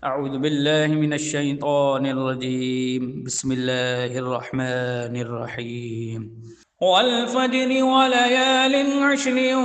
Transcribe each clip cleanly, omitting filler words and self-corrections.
أعوذ بالله من الشيطان الرجيم. بسم الله الرحمن الرحيم. والفجر وليال عشر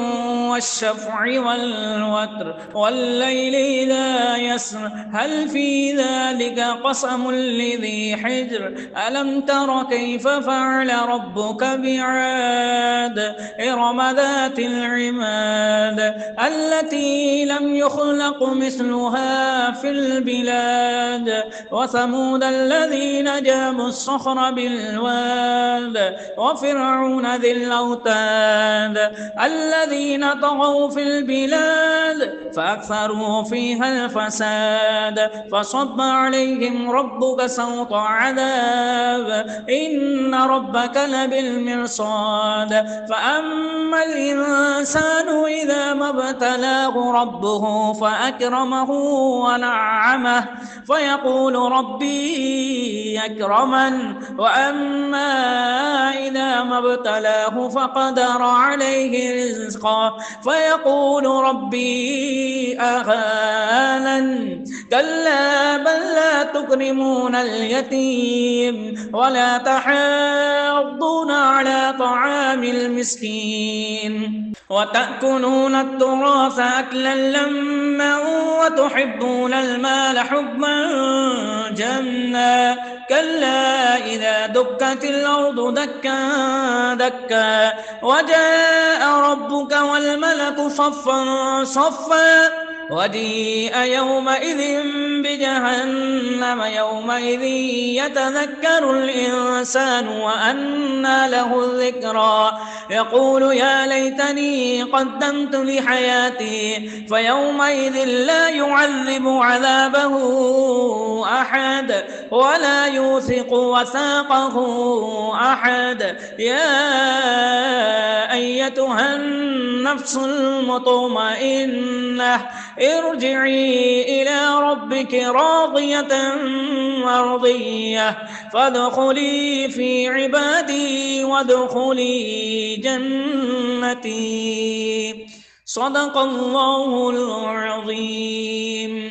والشفع والوتر والليل إذا يسر هل في ذلك قسم لذي حجر ألم تر كيف فعل ربك بعاد إرم ذات العماد التي لم يخلق مثلها في البلاد وثمود الذين جابوا الصخر بالواد وفرعون ذي الأوتاد الذين طغوا في البلاد فأكثروا فيها الفساد فصب عليهم ربك سوط عذاب إن ربك لبالمرصاد فأما الإنسان إذا ما ابتلاه ربه فأكرمه ونعمه فيقول ربي أكرمن وأما إذا ما ابتلاه فقدر عليه رزقه فيقول ربي أهانن كلا بل لا تكرمون اليتيم ولا تحاضون على طعام المسكين وتأكلون التراث أكلا لما وتحبون المال حبا جما كلا إذا دكت الأرض دكا دكا وجاء ربك والملك صفا صفا وجيء يومئذ بجهنم يومئذ يتذكر الإنسان وأنى له الذكرى يقول يا ليتني قدمت لحياتي فيومئذ لا يعذب عذابه أحد ولا يوثق وثاقه أحد يا أيتها النفس المطمئنة ارجعي إلى ربك راضية مرضية فادخلي في عبادي وادخلي جنتي. صدق الله العظيم.